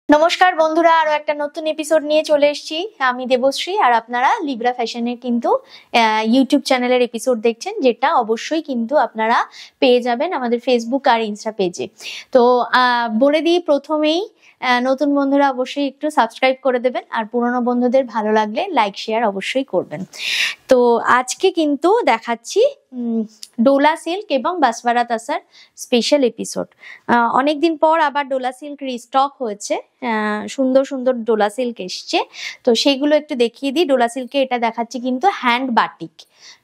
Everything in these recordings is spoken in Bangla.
নমস্কার বন্ধুরা, আরো একটা নতুন এপিসোড নিয়ে চলে এসেছি। আমি দেবশ্রী, আর আপনারা লিব্রা ফ্যাশনের কিন্তু ইউটিউব চ্যানেলের এপিসোড দেখছেন, যেটা অবশ্যই কিন্তু আপনারা পেয়ে যাবেন আমাদের ফেসবুক আর ইনস্টা পেজে। তো বলে দিই প্রথমেই, নতুন বন্ধুরা অবশ্যই একটু সাবস্ক্রাইব করে দেবেন, আর পুরনো বন্ধুদের ভালো লাগলে লাইক শেয়ার অবশ্যই করবেন। তো আজকে কিন্তু দেখাচ্ছি ডোলা সিল্ক এবং বাসভারা তাসার স্পেশাল এপিসোড। অনেকদিন পর আবার ডোলা সিল্ক রিস্টক হয়েছে, সুন্দর সুন্দর ডোলা সিল্ক এসছে, তো সেইগুলো একটু দেখিয়ে দিই। ডোলা সিল্কে এটা দেখাচ্ছি কিন্তু হ্যান্ড বাটিক,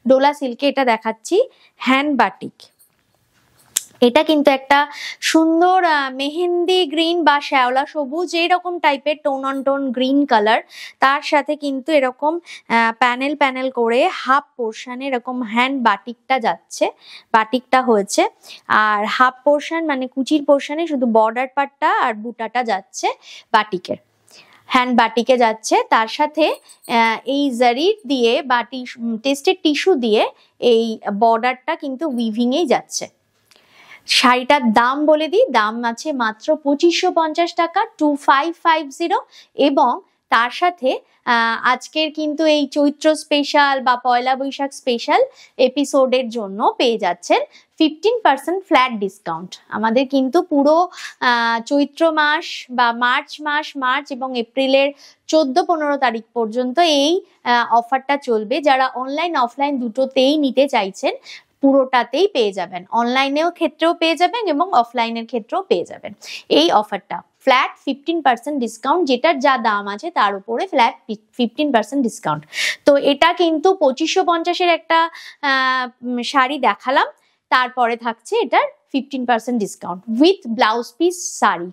ডোলা সিল্কে এটা দেখাচ্ছি হ্যান্ড বাটিক। এটা কিন্তু একটা সুন্দর মেহেন্দি গ্রিন বা শ্যাওলা সবুজ এইরকম টাইপের tone on tone green colour, তার সাথে কিন্তু এরকম প্যানেল প্যানেল করে হাফ পোর্শনে এরকম হ্যান্ড বাটিকটা যাচ্ছে, বাটিকটা হয়েছে। আর হাফ পোর্শন মানে কুচির পোর্শনে শুধু বর্ডার পার্টটা আর বুটাটা যাচ্ছে বাটিকের, হ্যান্ড বাটিকে যাচ্ছে। তার সাথে এই জারির দিয়ে বা টেস্টেড টিস্যু দিয়ে এই বর্ডারটা কিন্তু উইভিংয়েই যাচ্ছে। শাড়িটার দাম বলে দিই, দাম আছে মাত্র 2550 টাকা, 2550। এবং তার সাথে আজকের কিন্তু এই চৈত্র স্পেশাল বা পয়লা বৈশাখ স্পেশাল এপিসোডের জন্য পেয়ে যাচ্ছেন 15% ফ্ল্যাট ডিসকাউন্ট। আমাদের কিন্তু পুরো চৈত্র মাস বা মার্চ এবং এপ্রিলের 14-15 তারিখ পর্যন্ত এই অফারটা চলবে। যারা অনলাইন অফলাইন দুটোতেই নিতে চাইছেন পুরোটাতেই পেয়ে যাবেন, অনলাইনেও ক্ষেত্রেও পেয়ে যাবেন এবং অফলাইনের ক্ষেত্রেও পেয়ে যাবেন এই অফারটা। ফ্ল্যাট 15% ডিসকাউন্ট, যেটার যা দাম আছে তার উপরে ফ্ল্যাট 15% ডিসকাউন্ট। তো এটা কিন্তু 2550-এর একটা শাড়ি দেখালাম, তারপরে থাকছে এটার 15% discount with blouse piece sari.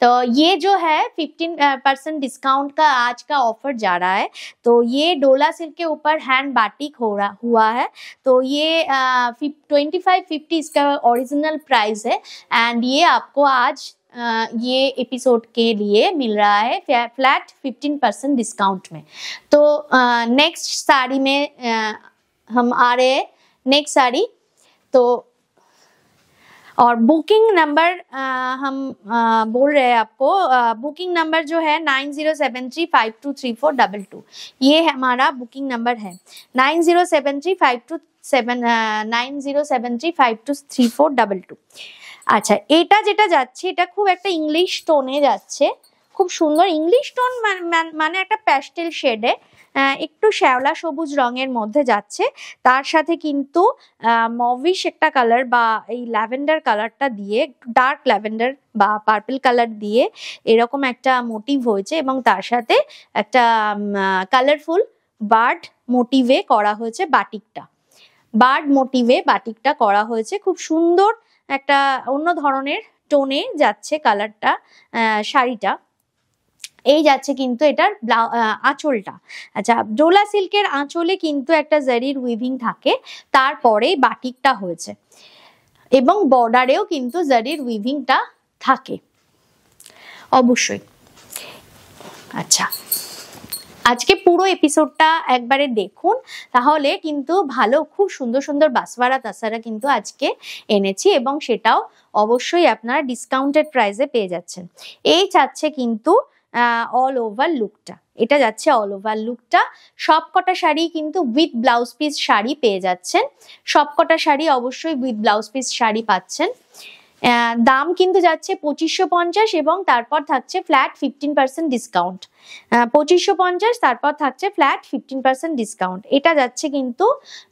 तो ये जो है 15% डिस्काउंट का आज का ऑफर जा रहा है। तो ये डोला सिल्क के ऊपर हैंड बाटिक हुआ है। तो ये 2550 इसका ओरिजिनल प्राइस है, एंड ये आपको आज ये एपिसोड के लिए मिल रहा है फ्लैट 15% डिस्काउंट में। तो नेक्स्ट साड़ी में हम आ रहे हैं, नेक्स्ट साड़ी। तो और बुकिंग नंबर हम बोल रहे हैं आपको, बुकिंग नंबर जो है 9073523422, ये हमारा बुकिंग नंबर है 9073523422। আচ্ছা, এটা যেটা যাচ্ছে এটা খুব একটা ইংলিশ টোনে যাচ্ছে, খুব সুন্দর ইংলিশ টোন, মানে একটা প্যাস্টেল শেডে একটু শ্যাওলা সবুজ রঙের মধ্যে যাচ্ছে। তার সাথে কিন্তু মভিশ একটা কালার বা এই ল্যাভেন্ডার কালারটা দিয়ে, ডার্ক ল্যাভেন্ডার বা পার্পল কালার দিয়ে এরকম একটা মোটিভ হয়েছে, এবং তার সাথে একটা কালারফুল বার্ড মোটিভে করা হয়েছে বাটিকটা, বার্ড মোটিভে বাটিকটা করা হয়েছে। খুব সুন্দর একটা অন্য ধরনের টোনে যাচ্ছে কালারটা, শাড়িটা এই যাচ্ছে কিন্তু এটার আঁচলটা। আচ্ছা, ডোলা সিল্কের আঁচলে কিন্তু একটা জারির উইভিং থাকে, তারপরে বাটিকটা হয়েছে এবং বর্ডারেও কিন্তু জারির উইভিংটা থাকে অবশ্যই। আচ্ছা, আজকে পুরো এপিসোডটা একবারে দেখুন, তাহলে কিন্তু ভালো, খুব সুন্দর সুন্দর বাসভারা তাসারা কিন্তু আজকে এনেছি, এবং সেটাও অবশ্যই আপনারা ডিসকাউন্টেড প্রাইসে পেয়ে যাচ্ছেন। এই চাচ্ছে কিন্তু অল ওভার লুকটা, এটা যাচ্ছে অল ওভার লুকটা। সবকটা শাড়ি কিন্তু উইথ ব্লাউজ পিস শাড়ি পেয়ে যাচ্ছেন, সবকটা শাড়ি অবশ্যই উইথ ব্লাউজ পিস শাড়ি পাচ্ছেন। দাম কিন্তু যাচ্ছে 2550, এবং তারপর থাকছে ফ্ল্যাট 15% ডিসকাউন্ট। 2550, তারপর থাকছে ফ্ল্যাট 15% ডিসকাউন্ট। এটা যাচ্ছে কিন্তু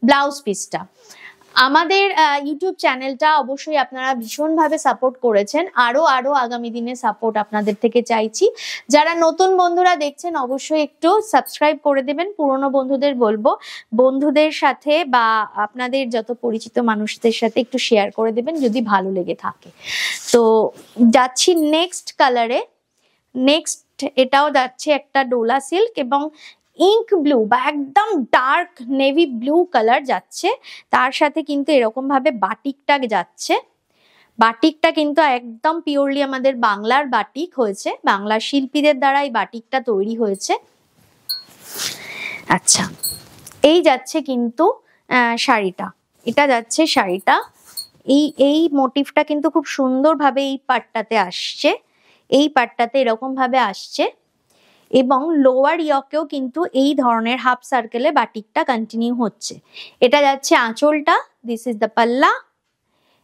ব্লাউজ পিসটা। আমাদের ইউটিউব চ্যানেলটা অবশ্যই আপনারা ভীষণভাবে সাপোর্ট করেছেন, আরো আগামী দিনে সাপোর্ট আপনাদের থেকে চাইছি। যারা নতুন বন্ধুরা দেখছেন অবশ্যই একটু সাবস্ক্রাইব করে দেবেন। পুরনো বন্ধুদের বলবো বন্ধুদের সাথে বা আপনাদের যত পরিচিত মানুষদের সাথে একটু শেয়ার করে দেবেন যদি ভালো লেগে থাকে। তো যাচ্ছি নেক্সট কালারে, নেক্সট এটাও যাচ্ছে একটা ডোলা সিল্ক এবং ইঙ্ক ব্লু বা একদম ডার্ক নেভি ব্লু কালার যাচ্ছে, তার সাথে কিন্তু এরকম ভাবে বাটিকটা যাচ্ছে। বাটিকটা কিন্তু একদম পিওরলি আমাদের বাংলার বাটিক হয়েছে, বাংলার শিল্পীদের দ্বারা এই বাটিকটা তৈরি হয়েছে। আচ্ছা, এই যাচ্ছে কিন্তু শাড়িটা, এটা যাচ্ছে শাড়িটা, এই মোটিভটা কিন্তু খুব সুন্দরভাবে এই পাটটাতে আসছে। এই পার্টটাতে এরকম ভাবে আসছে এবং লোয়ার ইয়কেও কিন্তু এই ধরনের হাফ সার্কেলে বাটিকটা কন্টিনিউ হচ্ছে। এটা যাচ্ছে আঁচলটা, দিস ইজ দ্য পাল্লা,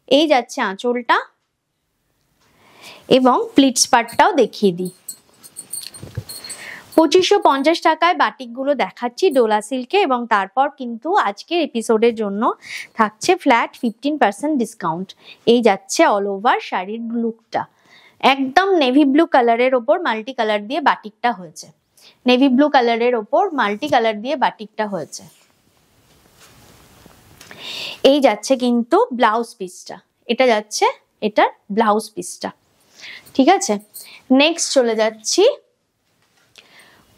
এই যাচ্ছে আঁচলটা এবং প্লিটস পার্টটাও দেখিয়ে দিই। 2550 টাকায় বাটিকগুলো দেখাচ্ছি ডোলা সিল্কে এবং তারপর কিন্তু আজকের এপিসোডের জন্য থাকছে ফ্ল্যাট 15% ডিসকাউন্ট। এই যাচ্ছে অল ওভার শাড়ির লুকটা, একদম নেভি ব্লু কালারের ওপর মাল্টি কালার দিয়ে বাটিকটা হয়েছে। নেভি ব্লু কালারের ওপর মাল্টি কালার দিয়ে বাটিকটা হয়েছে। এই যাচ্ছে কিন্তু ব্লাউজ পিসটা, এটা যাচ্ছে এটার ব্লাউজ পিসটা, ঠিক আছে। নেক্সট চলে যাচ্ছি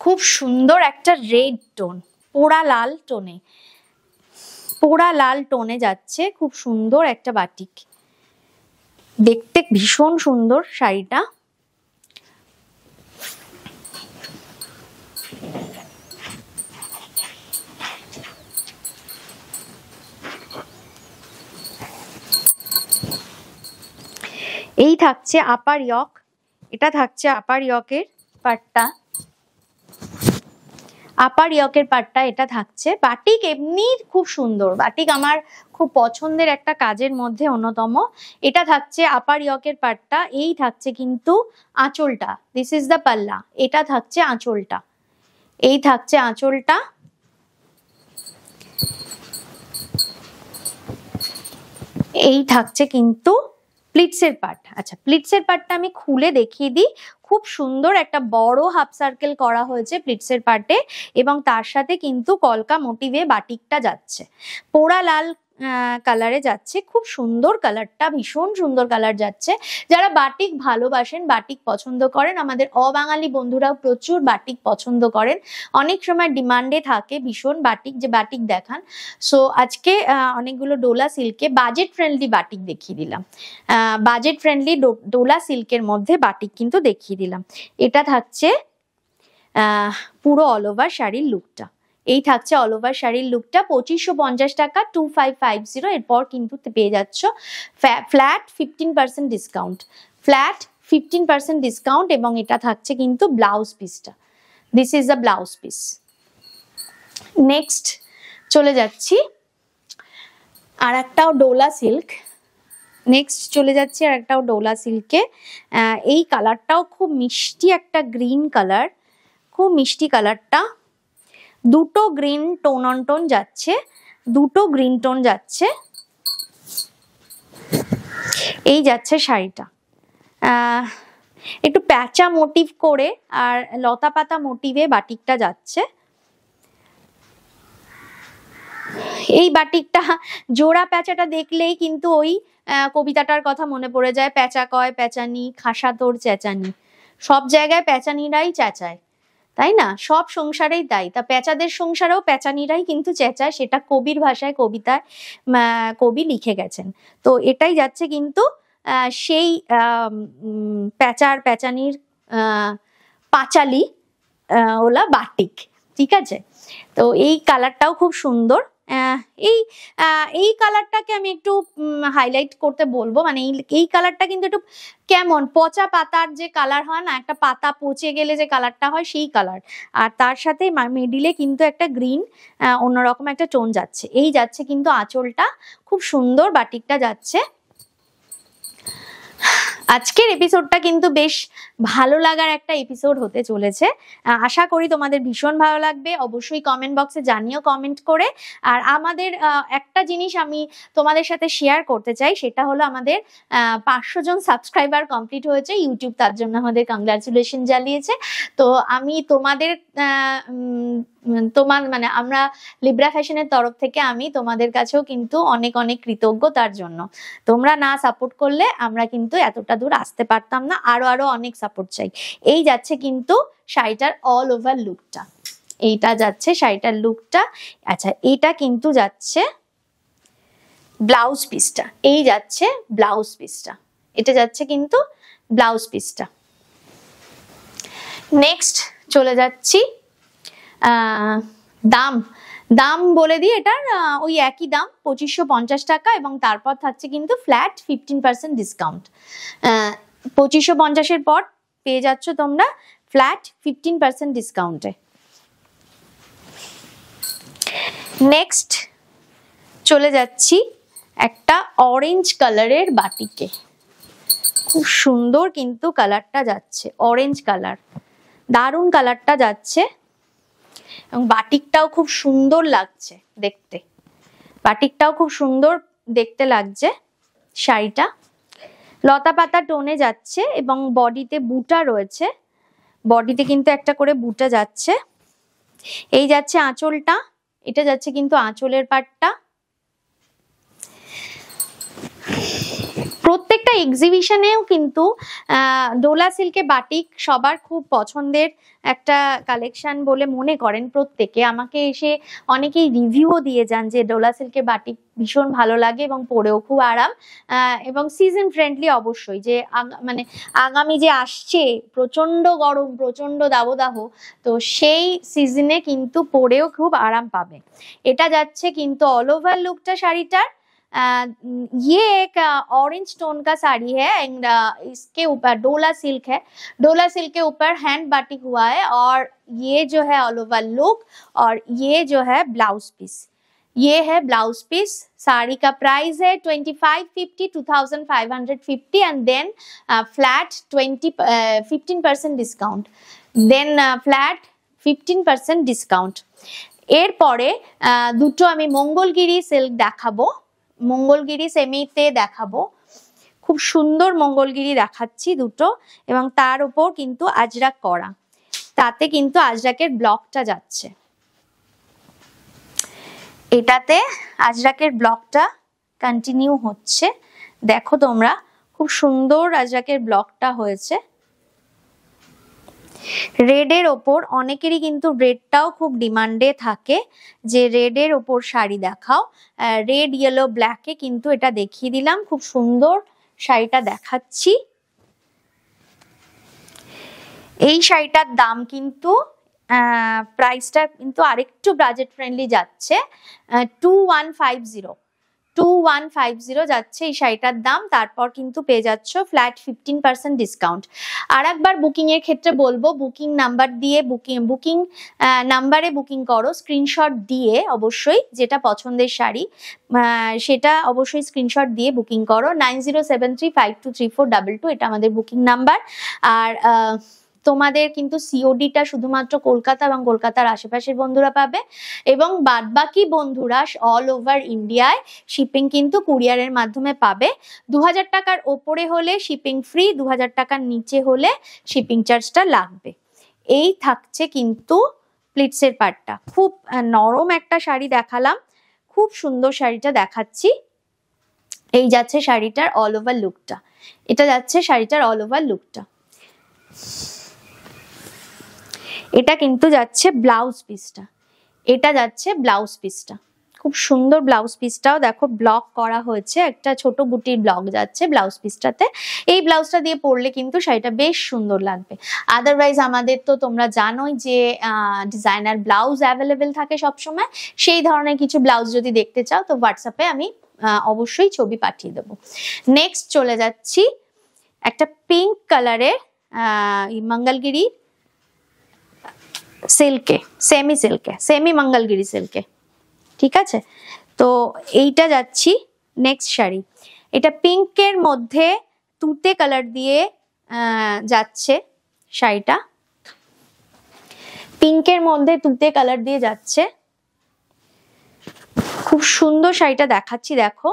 খুব সুন্দর একটা রেড টোন, পোড়া লাল টোনে, পোড়া লাল টোনে যাচ্ছে খুব সুন্দর একটা বাটিক, দেখতে ভীষণ সুন্দর শাড়িটা। এই থাকছে আপার ইয়ক, এটা থাকছে আপার ইয়কের পার্টটা, আপার ইয়কের পার্টটা এটা থাকছে। বাটিক এমনি খুব সুন্দর, বাটিক আমার খুব পছন্দের একটা কাজের মধ্যে অন্যতম। এটা থাকছে আপার ইয়কের পার্টটা, এই থাকছে কিন্তু আঁচলটা, দিস ইজ দ্য পাল্লা, এটা থাকছে আঁচলটা, এই থাকছে আঁচলটা, এই থাকছে কিন্তু প্লিটসের পার্ট। আচ্ছা, প্লিটসের পার্টটা আমি খুলে দেখিয়ে দিই। খুব সুন্দর একটা বড় হাফ সার্কেল করা হয়েছে প্লিটসের পার্টে এবং তার সাথে কিন্তু কলকা মোটিভে বাটিকটা যাচ্ছে, পোড়া লাল কালারে যাচ্ছে, খুব সুন্দর কালারটা, ভীষণ সুন্দর কালার যাচ্ছে। যারা বাটিক ভালোবাসেন, বাটিক পছন্দ করেন, আমাদের অবাঙালি বন্ধুরাও প্রচুর বাটিক পছন্দ করেন, অনেক সময় ডিমান্ডে থাকে ভীষণ বাটিক, যে বাটিক দেখান। সো আজকে অনেকগুলো ডোলা সিল্কে বাজেট ফ্রেন্ডলি বাটিক দেখিয়ে দিলাম, বাজেট ফ্রেন্ডলি ডোলা সিল্কের মধ্যে বাটিক কিন্তু দেখিয়ে দিলাম। এটা থাকছে পুরো অল ওভার শাড়ির লুকটা, এই থাকছে অল ওভার শাড়ির লুকটা। 2550 টাকা, 2550। এরপর কিন্তু পেয়ে যাচ্ছ ফ্ল্যাট 15% ডিসকাউন্ট, ফ্ল্যাট 15% ডিসকাউন্ট এবং এটা থাকছে কিন্তু ব্লাউজ পিসটা, this is the blouse piece. Next চলে যাচ্ছি আর একটাও ডোলা সিল্ক, নেক্সট চলে যাচ্ছি আর একটাও ডোলা সিল্কে। এই কালারটাও খুব মিষ্টি একটা গ্রিন কালার, খুব মিষ্টি কালারটা, দুটো গ্রিন টোন অন টোন যাচ্ছে, দুটো গ্রিন টোন যাচ্ছে, এই যাচ্ছে শাড়িটা। একটু প্যাচা মোটিভ করে আর লতা পাতা মোটিভে বাটিকটা যাচ্ছে। এই বাটিকটা জোড়া প্যাচাটা দেখলেই কিন্তু ওই কবিতাটার কথা মনে পড়ে যায়, প্যাচা কয় প্যাচানি খাসা তোর চেঁচানি, সব জায়গায় প্যাচানিরাই চেঁচায়, তাই না? সব সংসারেই তাই, তা প্যাচাদের সংসারেও প্যাচানিরাই কিন্তু চেঁচায়, সেটা কবির ভাষায় কবিতায় কবি লিখে গেছেন। তো এটাই যাচ্ছে কিন্তু সেই প্যাচার প্যাচানির পাঁচালি ওলা বাটিক, ঠিক আছে। তো এই কালারটাও খুব সুন্দর। এই কালারটাকে আমি একটু হাইলাইট করতে বলবো, মানে এই কালারটা কিন্তু একটু কেমন পচা পাতার যে কালার হয় না, একটা পাতা পচে গেলে যে কালারটা হয় সেই কালার, আর তার সাথে মিডিলে কিন্তু একটা গ্রিন অন্যরকম একটা টোন যাচ্ছে। এই যাচ্ছে কিন্তু আঁচলটা, খুব সুন্দর বাটিকটা যাচ্ছে। আজকের এপিসোডটা কিন্তু বেশ ভালো লাগার একটা এপিসোড হতে চলেছে, আশা করি তোমাদের ভীষণ ভালো লাগবে। অবশ্যই কমেন্ট বক্সে জানিও কমেন্ট করে। আর আমাদের একটা জিনিস আমি তোমাদের সাথে শেয়ার করতে চাই, সেটা হলো আমাদের 500 জন সাবস্ক্রাইবার কমপ্লিট হয়েছে, ইউটিউব তার জন্য আমাদের কংগ্রাচুলেশন জানিয়েছে। তো আমি তোমাদের মানে আমরা লিব্রা ফ্যাশনের তরফ থেকে আমি তোমাদের কাছেও কিন্তু অনেক অনেক কৃতজ্ঞ তার জন্য। তোমরা না সাপোর্ট করলে আমরা কিন্তু এতটা দূর আসতে পারতাম না, আরো অনেক সাপোর্ট চাই। এই যাচ্ছে কিন্তু শাড়িটার অল ওভার লুকটা, এইটা যাচ্ছে শাড়িটার লুকটা। আচ্ছা, এটা কিন্তু যাচ্ছে ব্লাউজ পিসটা, এই যাচ্ছে ব্লাউজ পিসটা, এটা যাচ্ছে কিন্তু ব্লাউজ পিসটা। নেক্সট চলে যাচ্ছি দাম বলে দিই, এটার ওই একই দাম 2550 টাকা এবং তারপর থাকছে কিন্তু ফ্ল্যাট 15% ডিসকাউন্ট। 2550-এর পর পেয়ে যাচ্ছ তোমরা ফ্ল্যাট 15% ডিসকাউন্টে। নেক্সট চলে যাচ্ছি একটা অরেঞ্জ কালারের বাটিকে। খুব সুন্দর কিন্তু কালারটা যাচ্ছে, অরেঞ্জ কালার, দারুণ কালারটা যাচ্ছে এবং বাটিকটাও খুব সুন্দর লাগছে দেখতে, বাটিকটাও খুব সুন্দর দেখতে লাগছে। শাড়িটা লতা পাতা টোনে যাচ্ছে এবং বডিতে বুটা রয়েছে, বডিতে কিন্তু একটা করে বুটা যাচ্ছে। এই যাচ্ছে আঁচলটা, এটা যাচ্ছে কিন্তু আঁচলের পাটটা। প্রত্যেকটা এক্সিবিশনেও কিন্তু ডোলা সিল্কে বাটিক সবার খুব পছন্দের একটা কালেকশন বলে মনে করেন প্রত্যেকে। আমাকে এসে অনেকেই রিভিউও দিয়ে যান যে ডোলা সিল্কে বাটিক ভীষণ ভালো লাগে এবং পরেও খুব আরাম এবং সিজন ফ্রেন্ডলি অবশ্যই। যে মানে আগামী যে আসছে প্রচন্ড গরম, প্রচন্ড দাবদাহ, তো সেই সিজনে কিন্তু পরেও খুব আরাম পাবে। এটা যাচ্ছে কিন্তু অল ওভার লুকটা শাড়িটার। ये एक ऑरेंज टोन का साड़ी है एंड इसके ऊपर डोला सिल्क है, डोला सिल्क के ऊपर हैंड बाटिक हुआ है और ये जो है ऑल ओवर लुक और ये जो है ब्लाउज पीस, ये है ब्लाउज पीस। साड़ी का प्राइस है 2550 2550 and then flat 15% discount, then flat 15% discount. এরপরে দুটো আমি মঙ্গলগিরি সিল্ক দেখাবো, মঙ্গলগিরি সেমিতে দেখাবো। খুব সুন্দর মঙ্গলগিরি দেখাচ্ছি দুটো এবং তার উপর কিন্তু আজরাক করা, তাতে কিন্তু আজরাকের ব্লকটা যাচ্ছে, এটাতে আজরাকের ব্লকটা কন্টিনিউ হচ্ছে। দেখো তোমরা খুব সুন্দর আজরাকের ব্লকটা হয়েছে। রেডের ওপর অনেকেরই কিন্তু রেডটাও খুব ডিমান্ডে থাকে যে রেডের ওপর শাড়ি দেখাও, রেড ইয়েলো ব্ল্যাকে কিন্তু এটা দেখিয়ে দিলাম। খুব সুন্দর শাড়িটা দেখাচ্ছি। এই শাড়িটার দাম কিন্তু প্রাইসটা কিন্তু আরেকটু বাজেট ফ্রেন্ডলি যাচ্ছে, 2150 যাচ্ছে এই শাড়িটার দাম। তারপর কিন্তু পেয়ে যাচ্ছ ফ্ল্যাট 15% ডিসকাউন্ট। আর একবার বুকিং এর ক্ষেত্রে বলবো, বুকিং নাম্বার দিয়ে বুকিং নাম্বারে বুকিং করো, স্ক্রিনশট দিয়ে অবশ্যই, যেটা পছন্দের শাড়ি সেটা অবশ্যই স্ক্রিনশট দিয়ে বুকিং করো। 9073523422 এটা আমাদের বুকিং নাম্বার। আর তোমাদের কিন্তু সিওডিটা শুধুমাত্র কলকাতা এবং কলকাতার আশেপাশের বন্ধুরা পাবে এবং বাদবাকি বন্ধুরা অল ওভার ইন্ডিয়ায় শিপিং কিন্তু কুরিয়ারের মাধ্যমে পাবে। 2000 টাকার ওপরে হলে শিপিং ফ্রি, 2000 টাকার নিচে হলে শিপিং চার্জটা লাগবে। এই থাকছে কিন্তু প্লিটসের পাটটা। খুব নরম একটা শাড়ি দেখালাম, খুব সুন্দর শাড়িটা দেখাচ্ছি। এই যাচ্ছে শাড়িটার অল ওভার লুকটা, এটা যাচ্ছে শাড়িটার অল ওভার লুকটা। এটা কিন্তু যাচ্ছে ব্লাউজ পিসটা, এটা যাচ্ছে ব্লাউজ পিসটা। খুব সুন্দর ব্লাউজ পিসটাও দেখো ব্লক করা হয়েছে, একটা ছোট বুটির ব্লক যাচ্ছে ব্লাউজ পিসটাতে। এই ব্লাউজটা দিয়ে পরলে কিন্তু শাড়িটা বেশ সুন্দর লাগবে। আদারওয়াইজ আমাদের তো তোমরা জানোই যে ডিজাইনার ব্লাউজ অ্যাভেলেবেল থাকে সবসময়। সেই ধরনের কিছু ব্লাউজ যদি দেখতে চাও তো হোয়াটসঅ্যাপে আমি অবশ্যই ছবি পাঠিয়ে দেবো। নেক্সট চলে যাচ্ছি একটা পিঙ্ক কালারের মঙ্গলগিরি সিল্কে, সেমি মঙ্গলগিরি সিল্কে, ঠিক আছে। তো এইটা যাচ্ছি নেক্সট শাড়ি। এটা পিঙ্কের মধ্যে তুতে কালার দিয়ে যাচ্ছে শাড়িটা, পিঙ্কের মধ্যে তুতে কালার দিয়ে যাচ্ছে। খুব সুন্দর শাড়িটা দেখাচ্ছি দেখো।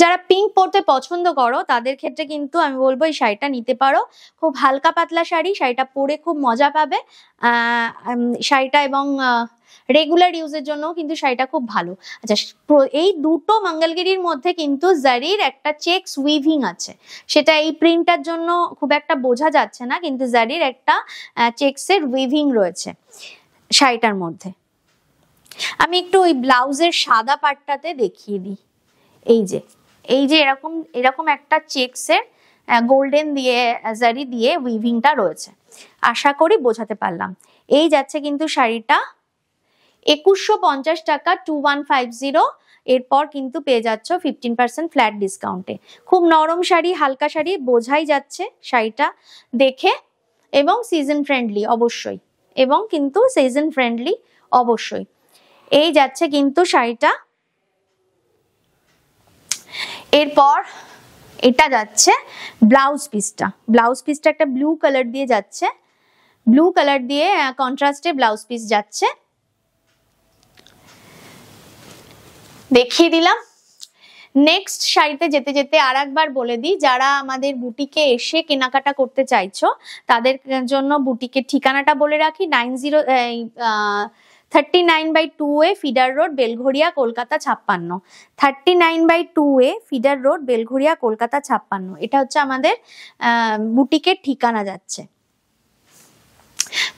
যারা পিঙ্ক পরতে পছন্দ করো তাদের ক্ষেত্রে কিন্তু আমি বলবো এই শাড়িটা নিতে পারো। খুব হালকা পাতলা শাড়ি, শাড়িটা পরে খুব মজা পাবে শাড়িটা, এবং রেগুলার ইউজের জন্য কিন্তু শাড়িটা খুব ভালো। আচ্ছা, এই দুটো মঙ্গলগিরির মধ্যে কিন্তু জারির একটা চেকস উইভিং আছে, সেটা এই প্রিন্টার জন্য খুব একটা বোঝা যাচ্ছে না, কিন্তু জারির একটা চেকসের উইভিং রয়েছে শাড়িটার মধ্যে। আমি একটু ওই ব্লাউজের সাদা পাটটাতে দেখিয়ে দিই। এই যে এরকম একটা চেকসের গোল্ডেন দিয়ে জারি দিয়ে উইভিংটা রয়েছে। আশা করি বোঝাতে পারলাম। এই যাচ্ছে কিন্তু শাড়িটা, 2150 টাকা 2150। এরপর কিন্তু পেয়ে যাচ্ছ 15% ফ্ল্যাট ডিসকাউন্টে। খুব নরম শাড়ি, হালকা শাড়ি, বোঝাই যাচ্ছে শাড়িটা দেখে, এবং সিজন ফ্রেন্ডলি অবশ্যই, এবং কিন্তু সিজন ফ্রেন্ডলি অবশ্যই। এই যাচ্ছে কিন্তু শাড়িটা। এরপর এটা যাচ্ছে ব্লাউজ পিসটা। ব্লাউজ পিসটা একটা ব্লু কালার দিয়ে যাচ্ছে, ব্লু কালার দিয়ে কন্ট্রাস্টে ব্লাউজ পিস যাচ্ছে, দেখিয়ে দিলাম। নেক্সট শাড়িতে যেতে যেতে আর একবার বলে দিই, যারা আমাদের বুটিকে এসে কেনাকাটা করতে চাইছো তাদের জন্য বুটিকের ঠিকানাটা বলে রাখি। 39/2A feeder road, Belgharia, Kolkata 56। 39/2A feeder road, Belgharia, Kolkata 56। এটা হচ্ছে আমাদের বুটিকের ঠিকানা যাচ্ছে।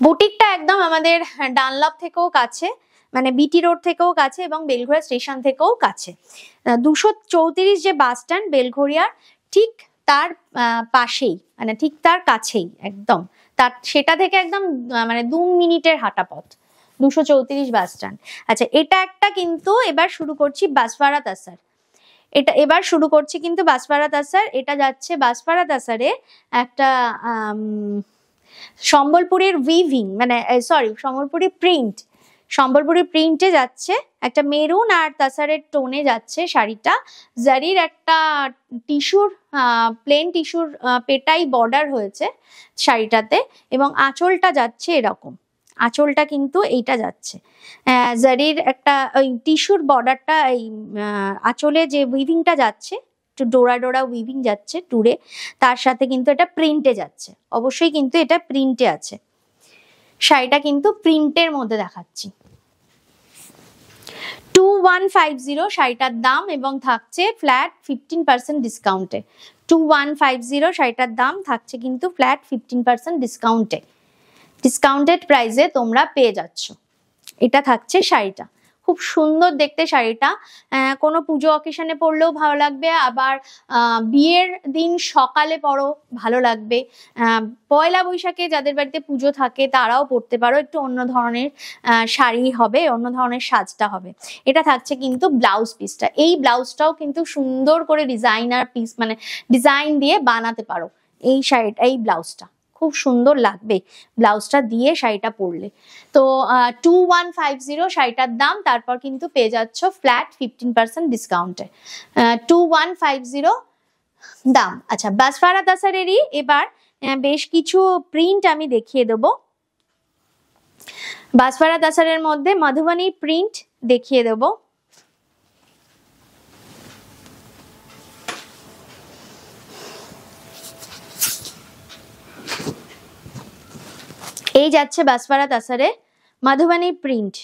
বুটিকটা একদম আমাদের ডানলপ থেকেও কাছে, মানে বিটি রোড থেকেও কাছে, এবং বেলঘড়িয়া স্টেশন থেকেও কাছে। 234 যে বাস স্ট্যান্ড বেলঘড়িয়ার ঠিক তার পাশেই, মানে ঠিক তার কাছেই একদম, তার সেটা থেকে একদম মানে 2 মিনিটের হাঁটা পথ 234 বাস স্ট্যান্ড। আচ্ছা, এটা একটা কিন্তু এবার শুরু করছি বাসভাড়া তাসার। এটা এবার শুরু করছি কিন্তু বাসভাড়া তাসার। এটা যাচ্ছে বাসভাড়া তাসারে একটা সম্বলপুরের উইভিং, মানে সরি সম্বলপুরি প্রিন্ট, সম্বলপুরি প্রিন্টে যাচ্ছে, একটা মেরুন আর তাসারের টোনে যাচ্ছে শাড়িটা। জারির একটা টিস্যুর প্লেন টিস্যুর পেটাই বর্ডার হয়েছে শাড়িটাতে, এবং আঁচলটা যাচ্ছে এরকম, আঁচলটা কিন্তু এইটা যাচ্ছে জারির একটা ওই টিস্যুর বর্ডারটা, এই আঁচলে যে উইভিংটা যাচ্ছে একটু ডোরা ডোরা উইভিং যাচ্ছে টুরে, তার সাথে কিন্তু এটা প্রিন্টে যাচ্ছে, অবশ্যই কিন্তু এটা প্রিন্টে আছে। শাড়িটা কিন্তু প্রিন্টের মধ্যে দেখাচ্ছি। 2150 শাড়িটার দাম, এবং থাকছে ফ্ল্যাট 15% ডিসকাউন্টে। 2150 শাড়িটার দাম থাকছে কিন্তু ফ্ল্যাট 15% ডিসকাউন্টে, ডিসকাউন্টেড প্রাইসে তোমরা পেয়ে যাচ্ছ। এটা থাকছে শাড়িটা, খুব সুন্দর দেখতে শাড়িটা। কোনো পুজো অকেশনে পরলেও ভালো লাগবে, আবার বিয়ের দিন সকালে পরো ভালো লাগবে। পয়লা বৈশাখে যাদের বাড়িতে পুজো থাকে তারাও পরতে পারো, একটু অন্য ধরনের শাড়ি হবে, অন্য ধরনের সাজটা হবে। এটা থাকছে কিন্তু ব্লাউজ পিসটা। এই ব্লাউজটাও কিন্তু সুন্দর করে ডিজাইনার পিস, মানে ডিজাইন দিয়ে বানাতে পারো এই শাড়িটা, এই ব্লাউজটা খুব সুন্দর লাগবে ব্লাউজটা দিয়ে শাড়িটা পরলে। তো 2150 শাড়িটার দাম, তারপর কিন্তু পেয়ে যাচ্ছ ফ্ল্যাট 15% ডিসকাউন্টে। 2150 দাম। আচ্ছা, বাসভাড়া তাসারেরই এবার বেশ কিছু প্রিন্ট আমি দেখিয়ে দেবো। বাসভাড়া তাসারের মধ্যে মধুবনী প্রিন্ট দেখিয়ে দেবো। এই যাচ্ছে বাসভাড়া তাসারে মধুবনী প্রিন্ট,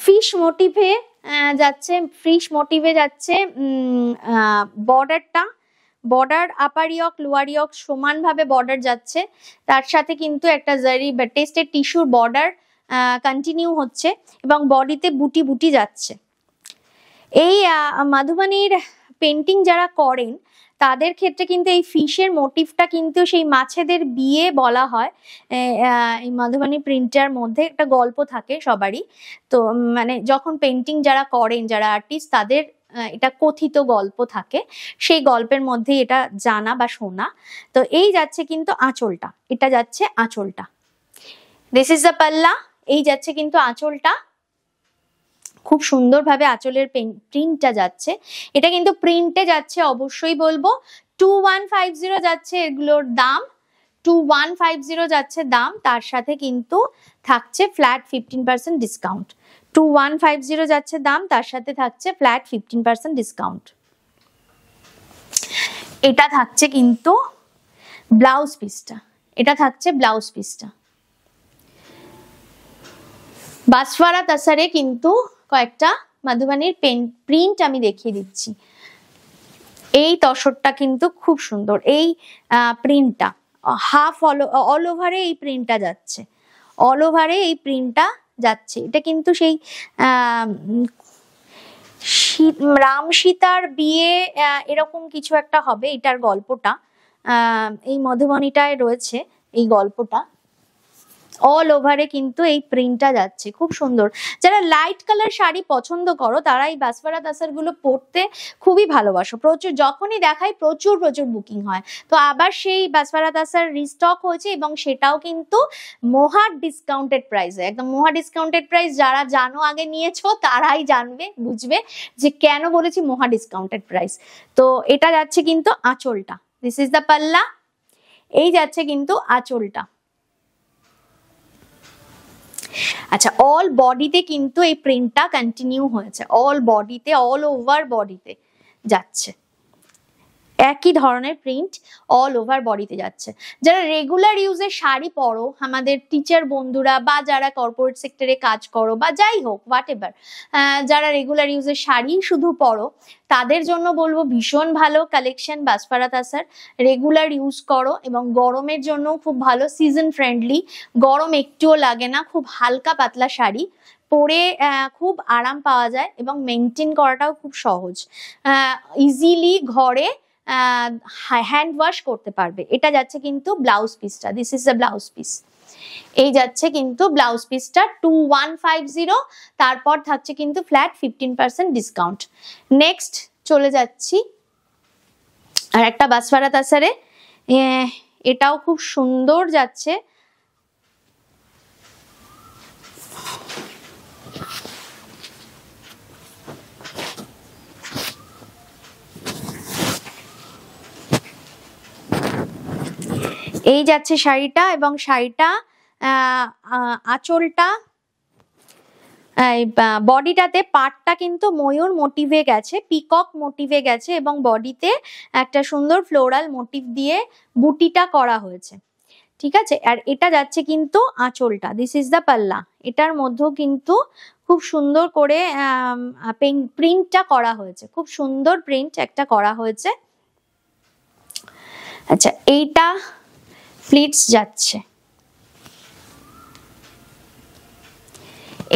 ফিশ মোটিভে যাচ্ছে, ফিশ মোটিভে যাচ্ছে। বর্ডারটা, বর্ডার আপার ইয়ক লোয়ার ইয়ক সমানভাবে বর্ডার যাচ্ছে, তার সাথে কিন্তু একটা জারি বা টেস্টেড টিস্যুর বর্ডার কন্টিনিউ হচ্ছে, এবং বডিতে বুটি বুটি যাচ্ছে। এই মধুবনীর পেন্টিং যারা করেন তাদের ক্ষেত্রে কিন্তু এই ফিশের মোটিভটা কিন্তু সেই মাছেদের বিয়ে বলা হয়। এই মধুবনী প্রিন্টার মধ্যে একটা গল্প থাকে সবারই, তো মানে যখন পেন্টিং যারা করেন, যারা আর্টিস্ট, তাদের এটা কথিত গল্প থাকে, সেই গল্পের মধ্যে এটা জানা বা শোনা। তো এই যাচ্ছে কিন্তু আঁচলটা, এটা যাচ্ছে আঁচলটা, দিস ইজ দ্য পাল্লা। এই যাচ্ছে কিন্তু আঁচলটা, খুব সুন্দরভাবে আঁচলের প্রিন্টটা যাচ্ছে। এটা কিন্তু প্রিন্টে যাচ্ছে অবশ্যই বলবো। 2150 যাচ্ছে এগুলোর দাম, 2150 যাচ্ছে দাম, তার সাথে কিন্তু থাকছে ফ্ল্যাট 15% ডিসকাউন্ট। 2150 যাচ্ছে দাম, তার সাথে থাকছে ফ্ল্যাট 15% ডিসকাউন্ট। এটা থাকছে কিন্তু ব্লাউজ পিসটা, এটা থাকছে ব্লাউজ পিসটা। বাসভাড়া তাসারে কিন্তু কয়েকটা মধুবনীর প্রিন্ট আমি দেখিয়ে দিচ্ছি। এই তসরটা কিন্তু খুব সুন্দর, এই প্রিন্টটা হাফ অল ওভারে এই প্রিন্টটা যাচ্ছে, অল ওভারে এই প্রিন্টটা যাচ্ছে। এটা কিন্তু সেই রাম সীতার বিয়ে এরকম কিছু একটা হবে এটার গল্পটা, এই মধুবনীটায় রয়েছে এই গল্পটা। অল ওভারে কিন্তু এই প্রিন্টটা যাচ্ছে, খুব সুন্দর। যারা লাইট কালার শাড়ি পছন্দ করো তারা এই বাসপাড়া তাসার গুলো পরতে খুবই ভালোবাসো, প্রচুর যখনই দেখাই প্রচুর বুকিং হয়। তো আবার সেই বাসপাড়া তাসার রিস্টক হয়েছে এবং সেটাও কিন্তু মহা ডিসকাউন্টেড প্রাইসে, একদম মহা ডিসকাউন্টেড প্রাইস। যারা জানো আগে নিয়েছো তারাই জানবে, বুঝবে যে কেন বলেছি মহা ডিসকাউন্টেড প্রাইস। তো এটা যাচ্ছে কিন্তু আঁচলটা, দিস ইজ দ্য পাল্লা। এই যাচ্ছে কিন্তু আঁচলটা। আচ্ছা, অল বডিতে কিন্তু এই প্রিন্টটা কন্টিনিউ হয়েছে, অল বডিতে, অল ওভার বডিতে যাচ্ছে একই ধরনের প্রিন্ট, অল ওভার বডিতে যাচ্ছে। যারা রেগুলার ইউজের শাড়ি পরো, আমাদের টিচার বন্ধুরা বা যারা কর্পোরেট সেক্টরে কাজ করো বা যাই হোক হোয়াট এভার, যারা রেগুলার ইউজের শাড়ি শুধু পরো তাদের জন্য বলবো ভীষণ ভালো কালেকশন বাসপাড়া তাসার। রেগুলার ইউজ করো এবং গরমের জন্য খুব ভালো, সিজন ফ্রেন্ডলি, গরম একটুও লাগে না, খুব হালকা পাতলা শাড়ি পরে খুব আরাম পাওয়া যায় এবং মেনটেন করাটাও খুব সহজ, ইজিলি ঘরে হ্যান্ড ওয়াশ করতে পারবে। এটা যাচ্ছে কিন্তু ব্লাউজ পিসটা, this is the blouse piece. এই যাচ্ছে কিন্তু ব্লাউজ পিসটা 2150, তারপর থাকছে কিন্তু ফ্ল্যাট 15% ডিসকাউন্ট। নেক্সট চলে যাচ্ছি আর একটা বাসপাড়া তাসারে, এটাও খুব সুন্দর যাচ্ছে। এই যাচ্ছে শাড়িটা এবং শাড়িটা আঁচলটা, বডিটাতে পাটটা কিন্তু ময়ূর মোটিভে গেছে, পিকক মোটিভে গেছে এবং বডিতে একটা সুন্দর ফ্লোরাল মোটিভ দিয়ে বুটিটা করা হয়েছে, ঠিক আছে। আর এটা যাচ্ছে কিন্তু আঁচলটা, দিস ইজ দ্য পাল্লা। এটার মধ্যেও কিন্তু খুব সুন্দর করে প্রিন্টটা করা হয়েছে, খুব সুন্দর প্রিন্ট একটা করা হয়েছে। আচ্ছা, এইটা প্লিটস যাচ্ছে,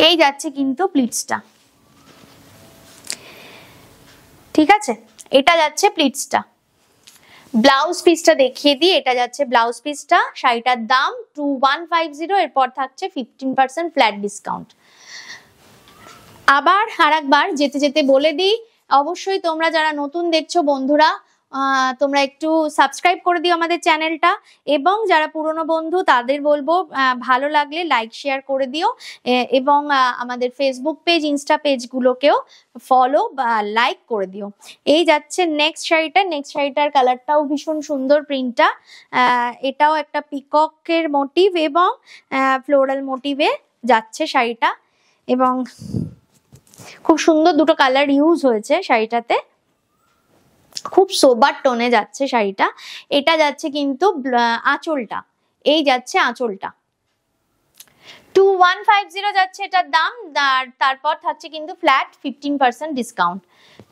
এই যাচ্ছে কিন্তু প্লিটসটা, ঠিক আছে। এটা যাচ্ছে প্লিটসটা। ব্লাউজ পিসটা দেখিয়ে দিই, এটা যাচ্ছে ব্লাউজ পিসটা। শাড়িটার দাম 2150, এরপর থাকছে 15% ফ্ল্যাট ডিসকাউন্ট। আবার আরেকবার যেতে যেতে বলে দিই, অবশ্যই তোমরা যারা নতুন দেখছো বন্ধুরা, তোমরা একটু সাবস্ক্রাইব করে দিও আমাদের চ্যানেলটা, এবং যারা পুরনো বন্ধু তাদের বলবো ভালো লাগলে লাইক শেয়ার করে দিও, এবং আমাদের ফেসবুক পেজ, ইনস্টা পেজগুলোকেও ফলো বা লাইক করে দিও। এই যাচ্ছে নেক্সট শাড়িটা, নেক্সট শাড়িটার কালারটাও ভীষণ সুন্দর, প্রিন্টটা এটাও একটা পিককের মোটিভ এবং ফ্লোরাল মোটিভে যাচ্ছে শাড়িটা, এবং খুব সুন্দর দুটো কালার ইউজ হয়েছে শাড়িটাতে, খুব সোবার টোনে যাচ্ছে শাড়িটা। এটা যাচ্ছে কিন্তু আঁচলটা, এই যাচ্ছে আঁচলটা 2150 যাচ্ছে এটার দাম, আর তারপর থাকছে কিন্তু ফ্ল্যাট 15% ডিসকাউন্ট।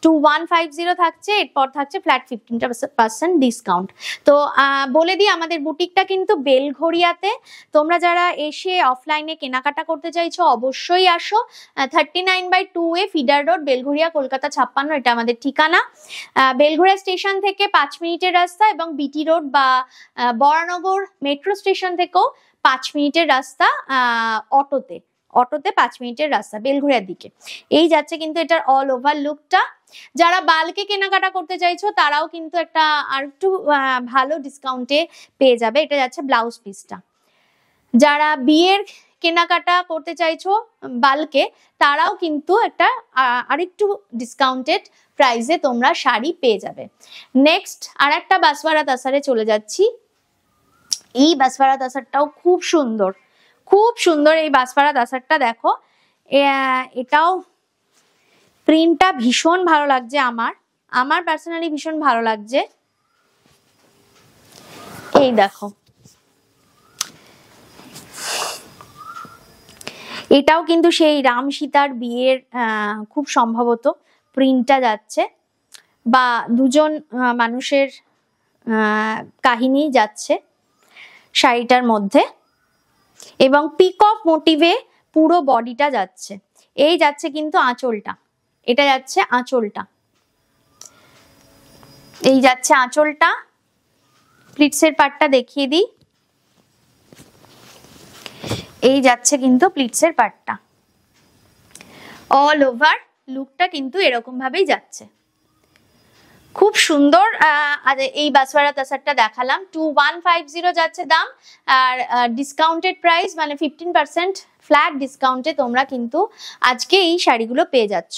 2150 থাকছে, এরপর থাকছে ফ্ল্যাট 15% ডিসকাউন্ট। তো বলে দিই আমাদের বুটিকটা কিন্তু বেলঘড়িয়াতে, তোমরা যারা এসে অফলাইনে কেনাকাটা করতে চাইছো অবশ্যই আসো। 39/2A feeder road, Belgharia, Kolkata 56, এটা আমাদের ঠিকানা। বেলঘড়িয়া স্টেশন থেকে 5 মিনিটের রাস্তা, এবং বিটি রোড বা বরানগর মেট্রো স্টেশন থেকেও 5 মিনিটের রাস্তা, অটোতে 5 মিনিটের রাস্তা বেলঘড়িয়ার দিকে। এই যাচ্ছে কিন্তু এটার অল ওভার লুকটা। যারা বাল্কে কেনাকাটা করতে চাইছো তারাও কিন্তু একটা আর একটু ভালো ডিসকাউন্টে পেয়ে যাবে। এটা যাচ্ছে ব্লাউজ পিসটা। যারা বিয়ের কেনাকাটা করতে চাইছো বাল্কে, তারাও কিন্তু একটা আরেকটু ডিসকাউন্টেড প্রাইসে তোমরা শাড়ি পেয়ে যাবে। নেক্সট আর একটা বাসপাড়া তাসারে চলে যাচ্ছি। এই বাসপাড়া তাসারটাও খুব সুন্দর, খুব সুন্দর। এই বাসপাড়া তাসারটা দেখো, এটাও প্রিন্টটা ভীষণ ভালো লাগছে, আমার পার্সোনালি ভীষণ ভালো লাগছে। এই দেখো, এটাও কিন্তু সেই রাম সীতার বিয়ের খুব সম্ভবত প্রিন্টটা যাচ্ছে, বা দুজন মানুষের কাহিনী যাচ্ছে শাড়িটার মধ্যে, এবং পিকক মোটিভে পুরো বডিটা যাচ্ছে। এই যাচ্ছে কিন্তু আঁচলটা, এটা যাচ্ছে আঁচলটা, এই যাচ্ছে আঁচলটা। প্লিটসের পার্টটা দেখিয়ে দিই, এই যাচ্ছে কিন্তু প্লিটসের পার্টটা, অল ওভার লুকটা কিন্তু এরকম ভাবেই যাচ্ছে, খুব সুন্দর। এই বাসওয়ারা তাসারটা দেখালাম, 2150 যাচ্ছে দাম, আর ডিসকাউন্টেড প্রাইস মানে 15% ফ্ল্যাট ডিসকাউন্টে তোমরা কিন্তু আজকে এই শাড়িগুলো পেয়ে যাচ্ছ।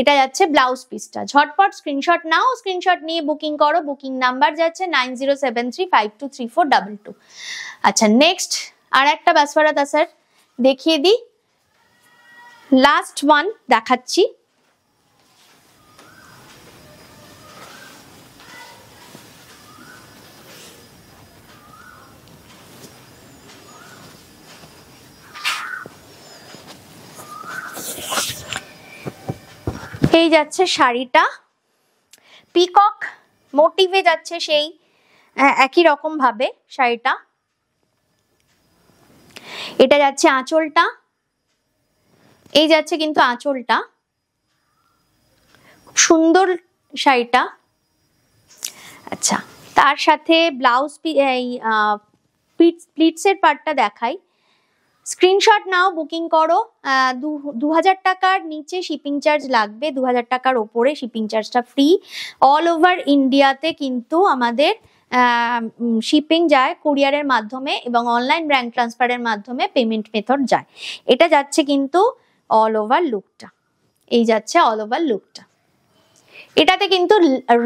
এটা যাচ্ছে ব্লাউজ পিসটা, ঝটপট স্ক্রিনশট নাও, স্ক্রিনশট নিয়ে বুকিং করো, বুকিং নাম্বার যাচ্ছে 9073523422। আচ্ছা নেক্সট আর একটা বাসওয়ারা তাসার দেখিয়ে দিই, লাস্ট ওয়ান দেখাচ্ছি। এই যাচ্ছে শাড়িটা, পিকক মোটিভে যাচ্ছে, সেই একই রকম ভাবে শাড়িটা। এটা যাচ্ছে আঁচলটা, এই যাচ্ছে কিন্তু আঁচলটা, খুব সুন্দর শাড়িটা। আচ্ছা তার সাথে ব্লাউজ প্লিটসের পার্টটা দেখাই, স্ক্রিনশট নাও, বুকিং করো। 2000 টাকার নিচে শিপিং চার্জ লাগবে, 2000 টাকার ওপরে শিপিং চার্জটা ফ্রি। অল ওভার ইন্ডিয়াতে কিন্তু আমাদের শিপিং যায় কুরিয়ারের মাধ্যমে এবং অনলাইন ব্যাংক ট্রান্সফারের মাধ্যমে পেমেন্ট মেথড যায়। এটা যাচ্ছে কিন্তু অল ওভার লুকটা, এই যাচ্ছে অল ওভার লুকটা। এটাতে কিন্তু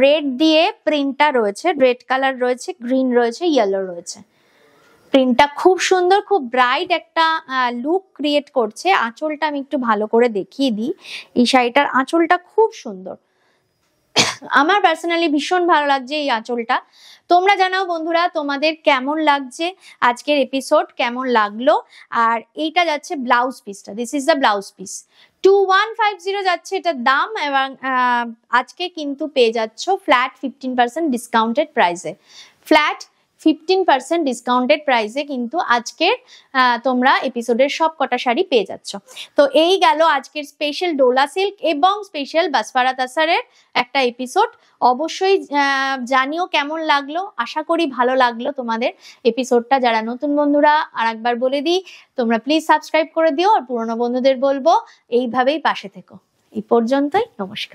রেড দিয়ে প্রিন্টটা রয়েছে, রেড কালার রয়েছে, গ্রিন রয়েছে, ইয়েলো রয়েছে। প্রিন্টটা খুব সুন্দর, খুব ব্রাইট একটা লুক ক্রিয়েট করছে। আঁচলটা আমি একটু ভালো করে দেখিয়ে দিই, এই শাড়িটার আঁচলটা খুব সুন্দর, আমার পার্সোনালি ভীষণ ভালো লাগছে এই আঁচলটা। তোমরা জানাও বন্ধুরা তোমাদের কেমন লাগছে আজকের এপিসোড, কেমন লাগলো। আর এইটা যাচ্ছে ব্লাউজ পিসটা, this is the blouse piece, 2150 যাচ্ছে এটার দাম, এবং আজকে কিন্তু পেয়ে যাচ্ছ ফ্ল্যাট 15% ডিসকাউন্টেড প্রাইসে, ফ্ল্যাট 15% ডিসকাউন্টেড প্রাইসে কিন্তু আজকের তোমরা এপিসোডের সব কটা শাড়ি পেয়ে যাচ্ছ। তো এই গেল আজকের স্পেশাল ডোলা সিল্ক এবং স্পেশাল বাসওয়ারা তাসারের একটা এপিসোড। অবশ্যই জানিও কেমন লাগলো, আশা করি ভালো লাগলো তোমাদের এপিসোডটা। যারা নতুন বন্ধুরা আর একবার বলে দিই, তোমরা প্লিজ সাবস্ক্রাইব করে দিও, আর পুরনো বন্ধুদের বলবো এইভাবেই পাশে থেকো। এই পর্যন্তই, নমস্কার।